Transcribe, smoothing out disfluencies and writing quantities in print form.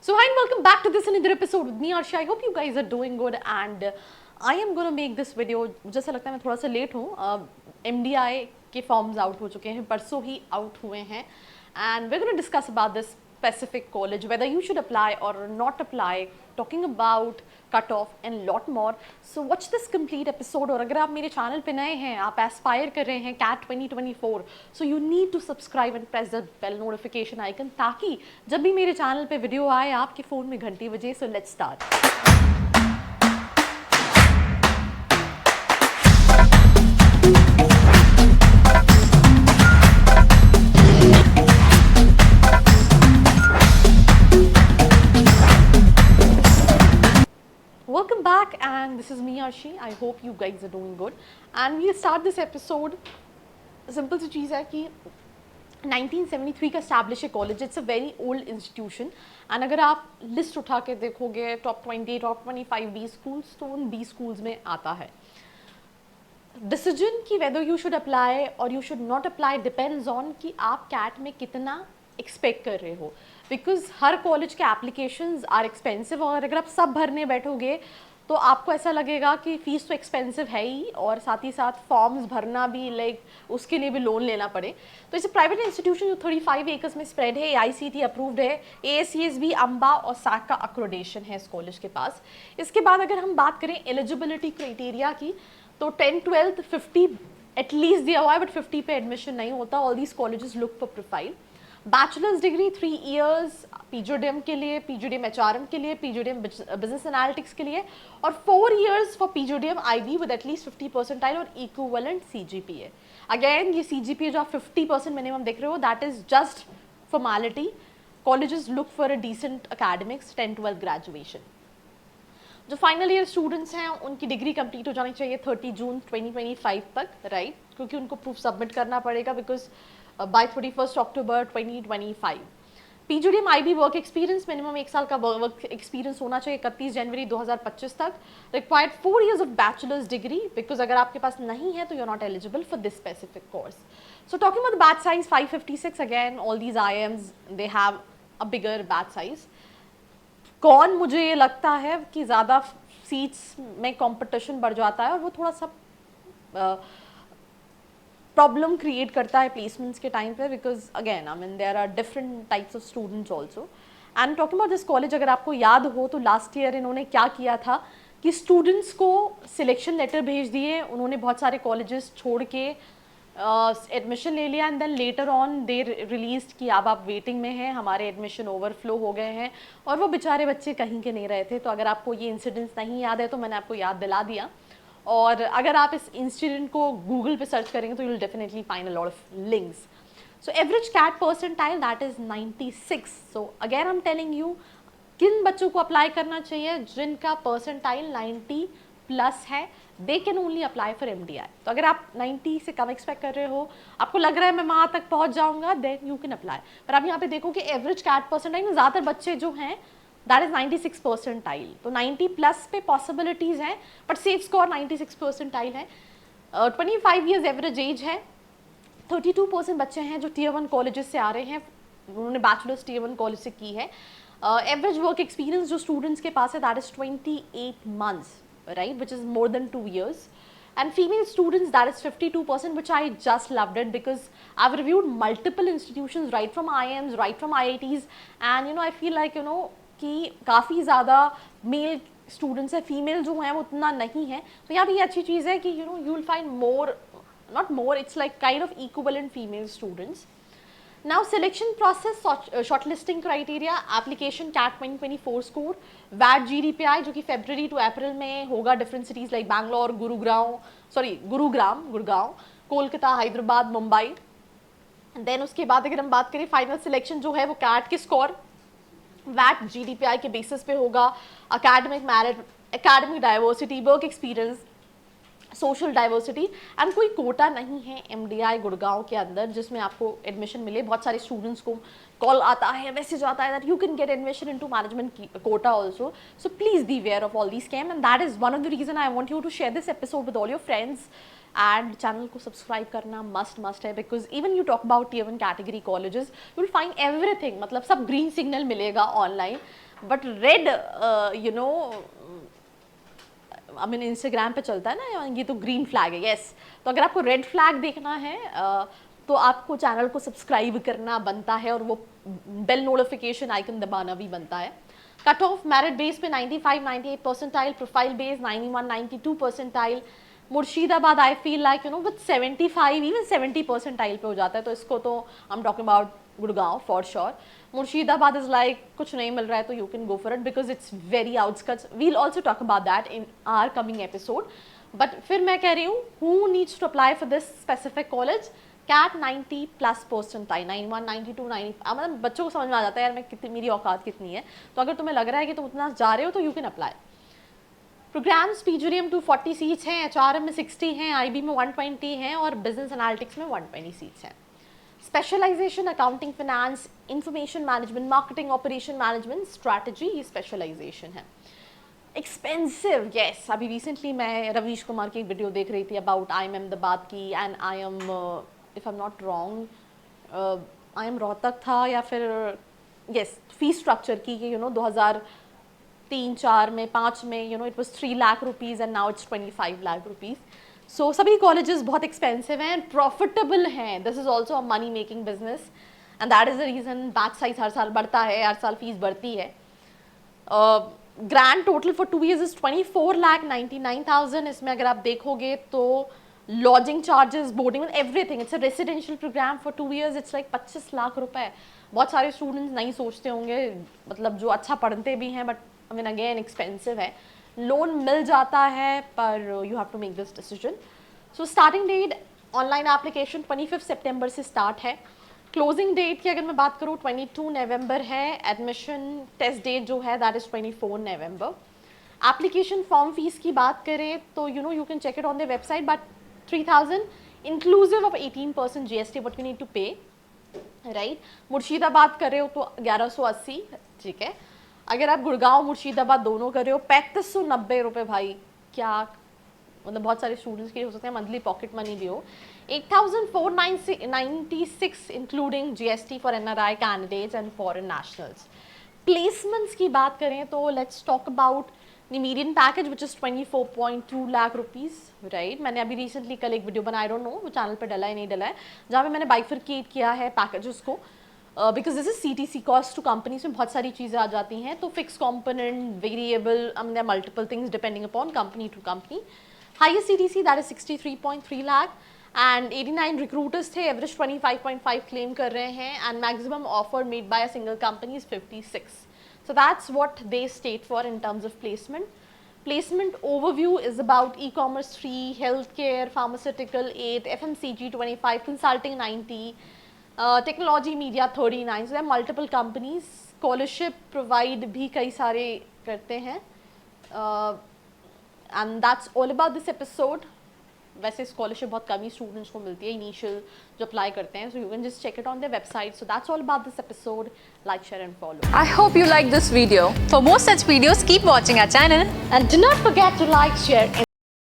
So hi and welcome back to this another episode with me Arsha. I hope you guys are doing good and I am going to make this video. मुझे ऐसा लगता है मैं थोड़ा सा late हूँ. MDI के forms out हो चुके हैं, परसों ही आउट हुए हैं and we're going to discuss about this specific college, whether you should apply or not apply, talking about cut off and lot more. So watch this complete episode. और अगर आप मेरे चैनल पे नए हैं, आप एस्पायर कर रहे हैं CAT 2024, so you need to subscribe and press the bell notification icon ताकि जब भी मेरे चैनल पे वीडियो आए आपके फ़ोन में घंटी बजे. So let's start. Welcome back and this is me Arshi. I hope you guys are doing good and we'll start this episode. Simple सी चीज़ है कि 1973 का स्टैब्लिश है college. It's a very old institution and अगर आप list उठा के देखोगे टॉप 20 टॉप 25 बी स्कूल्स तो उन बी स्कूल्स में आता है. डिसीजन कि वेदर यू शुड अप्लाई और you should not apply depends on कि आप कैट में कितना एक्सपेक्ट कर रहे हो, बिकॉज हर कॉलेज के एप्लीकेशंस आर एक्सपेंसिव और अगर आप सब भरने बैठोगे तो आपको ऐसा लगेगा कि फ़ीस तो एक्सपेंसिव है ही और साथ ही साथ फॉर्म्स भरना भी, लाइक उसके लिए भी लोन लेना पड़े. तो इसे प्राइवेट इंस्टीट्यूशन जो 35 एकर्स में स्प्रेड है, AICTE अप्रूव्ड है, ASCSB, अम्बा और SAC का अक्रोडेशन है इस कॉलेज के पास. इसके बाद अगर हम बात करें एलिजिबिलिटी क्राइटेरिया की तो 10th 12th 50 एटलीस्ट दिया हुआ है, बट 50 पे एडमिशन नहीं होता. All these colleges look for profile. Bachelors degree 3 years PGDM के लिए, PGDM HRM के लिए, PGDM बिजनेस एनालिटिक्स के लिए और 4 years for PGDM IB with at least 50 percentile और इक्विवेलेंट CGPA. अगेन ये CGPA जो आप 50% मिनिमम देख रहे हो that is just formality. Colleges look for a decent academics 10-12 graduation. जो फाइनल ईयर स्टूडेंट्स हैं उनकी डिग्री कंप्लीट हो जानी चाहिए 30 जून 2025 तक, राइट, क्योंकि उनको प्रूफ सबमिट करना पड़ेगा because by 31 October 2025. PGDM IB work experience minimum 1 साल का वर्क एक्सपीरियंस होना चाहिए 31 जनवरी 2025 तक. Required 4 years of bachelors degree because अगर आपके पास नहीं है तो you are not eligible for this specific course. So talking about batch size 556, again all these IIMs they have a bigger batch size. कौन मुझे ये लगता है कि ज़्यादा सीट्स में कंपटीशन बढ़ जाता है और वो थोड़ा सा प्रॉब्लम क्रिएट करता है प्लेसमेंट्स के टाइम पे, because again I mean there are different types of students also. And talking about this college, अगर आपको याद हो तो लास्ट ईयर इन्होंने क्या किया था कि स्टूडेंट्स को सिलेक्शन लेटर भेज दिए. उन्होंने बहुत सारे कॉलेजेस छोड़ के एडमिशन ले लिया and then later on they release कि अब आप वेटिंग में हैं, हमारे एडमिशन ओवरफ्लो हो गए हैं, और वो बेचारे बच्चे कहीं के नहीं रहे थे. तो अगर आपको ये इंसिडेंट्स नहीं याद है तो मैंने आपको याद दिला दिया. और अगर आप इस इंसिडेंट को गूगल पे सर्च करेंगे तो you will definitely find a lot of links. So average CAT percentile that is 96. So again I am telling you किन बच्चों को अप्लाई करना चाहिए जिनका परसेंटाइल 90 प्लस है, they can only apply for MDI. तो अगर आप 90 से कम एक्सपेक्ट कर रहे हो, आपको लग रहा है मैं वहाँ तक पहुँच जाऊँगा, देन यू कैन अप्लाई. पर आप यहाँ पे देखो कि एवरेज कैट परसेंटाइल में ज़्यादातर बच्चे जो हैं दैट इज 96 परसेंटाइल. तो 90 प्लस पे पॉसिबिलिटीज़ हैं बट सेफ स्कोर 96 परसेंटाइल है. 25 ईयर्स एवरेज एज है. 32% बच्चे हैं जो Tier 1 कॉलेजेस से आ रहे हैं, उन्होंने बैचलर्स Tier 1 कॉलेज से की है. एवरेज वर्क एक्सपीरियंस जो स्टूडेंट्स के पास है that is 28 months, right, which is more than 2 years. And female students, that is 52%, which I just loved it because I've reviewed multiple institutions right from IIMs, right from IITs, and I feel like कि काफ़ी ज़्यादा mail students है, female जो हैं वो उतना नहीं है. तो यहाँ पे ये अच्छी चीज़ है कि you will find more, not more, it's like kind of equivalent female students. Now selection process, shortlisting criteria, application CAT 2024 score, VAT GDPI जो कि February to April में होगा. Different cities like Bangalore, Gurugram, Kolkata, Hyderabad, Mumbai. Then उसके बाद अगर हम बात करें फाइनल सिलेक्शन जो है वो CAT के स्कोर VAT GDPI के बेसिस पे होगा. Academic merit, academic diversity, work experience, social diversity and कोई कोटा नहीं है MDI गुड़गांव के अंदर जिसमें आपको एडमिशन मिले. बहुत सारे स्टूडेंट्स को कॉल आता है, मैसेज आता है that you can get admission into management quota also. So please be aware of all the scam and that is one of the reason I want you to share this episode with all your friends. And channel को subscribe करना must है because even you talk about Tier 1 category colleges you will find everything, मतलब सब green signal मिलेगा online. But red you know I mean Instagram पे चलता है ना, ये तो ग्रीन फ्लैग है, यस। तो अगर आपको रेड फ्लैग देखना है तो आपको चैनल को सब्सक्राइब करना बनता है और वो बेल नोटिफिकेशन आइकन दबाना भी बनता है। कट ऑफ मेरिट बेस पे 95 98 percentile, profile base 91 92 percentile. Murshidabad I feel like you know with 75 even 70 percentile पे हो जाता है, तो इसको तो I am talking about Gurgaon for sure. Murshidabad is like कुछ नहीं मिल रहा है तो you can go for it because it's very outskirts. We'll also talk about that in our coming episode. But फिर मैं कह रही हूँ who needs to apply for this specific college, CAT 90 plus percentile, 91 92 90, मतलब बच्चों को समझ में आ जाता है यार मैं कितनी, मेरी औकात कितनी है। तो अगर तुम्हें लग रहा है कि तुम उतना जा रहे हो तो you can apply. Programs PGDM 240 seats हैं, एचआरएम में 60 हैं, आईबी में 120 हैं और बिजनेस एनालिटिक्स में 120 सीट्स हैं। Specialization accounting, finance, information management, marketing, operation management, strategy, ये स्पेशलाइजेशन है। Expensive, yes. अभी रिसेंटली मैं रवीश कुमार की एक वीडियो देख रही थी अबाउट IIM अहमदाबाद की, and I am if I am not wrong IIM Rohtak था या फिर यस, फीस स्ट्रक्चर की यू नो 2003 4 में 5 में you know it was 3 lakh rupees and now it's 25 lakh rupees. So सभी कॉलेजेस बहुत एक्सपेंसिव हैं, प्रॉफिटेबल हैं। This is also a money making business and that is the reason batch size हर साल बढ़ता है, हर साल फीस बढ़ती है। Grand total for 2 years is 24,99,000। इसमें अगर आप देखोगे तो lodging charges, boarding, everything, it's a residential program for 2 years, it's like 25 lakh रुपए। बहुत सारे स्टूडेंट्स नहीं सोचते होंगे, मतलब जो अच्छा पढ़ते भी हैं, but I mean again expensive है। लोन मिल जाता है पर you have to make this decision. So starting date online application 25 सितंबर से स्टार्ट है। क्लोजिंग डेट की अगर मैं बात करूँ 22 नवंबर है। एडमिशन टेस्ट डेट जो है दैट इज 24 नवंबर। एप्लीकेशन फॉर्म फीस की बात करें तो you know you can check it on the website, but 3,000 inclusive of 18% GST what you need to pay, right. Murshidabad कर रहे हो तो 1180, ठीक है। अगर आप गुड़गांव मुर्शिदाबाद दोनों कर रहे हो 3590 रुपये, भाई क्या, मतलब बहुत सारे स्टूडेंट्स के हो सकते हैं मंथली पॉकेट मनी भी हो। 8,496 including GST for NRI candidates and foreign nationals. Placements की बात करें तो let's talk about the median package which is 24.2 lakh rupees, right. मैंने अभी रिसेंटली कल एक वीडियो बनाया, आई डोंट नो वो चैनल पर डला है नहीं डला है, जहाँ पे मैंने बाइफरकेट किया है पैकेजेस को, because this is CTC cost to companies में बहुत सारी चीज़ें आ जाती हैं। तो fix component, variable, multiple things depending upon company to company. Highest CTC that is 63.3 lakh and 89 recruiters थे, एवरेज 25.5 क्लेम कर रहे हैं and maximum offer made by a single company is 56. So that's what they state for in terms of placement. Placement overview is about e-commerce 3, healthcare, pharmaceutical 8, FMCG 25, consulting 90, technology media 39. So there are multiple companies. Scholarship provide भी कई सारे करते हैं. And that's all about this episode. वैसे scholarship बहुत कम ही students को मिलती है इनिशियल जो अप्लाई करते हैं, so you can just check it on their website. So that's all about this episode. Like, share and follow. I hope you like this video. For more such videos, keep watching our channel. And do not forget to like, share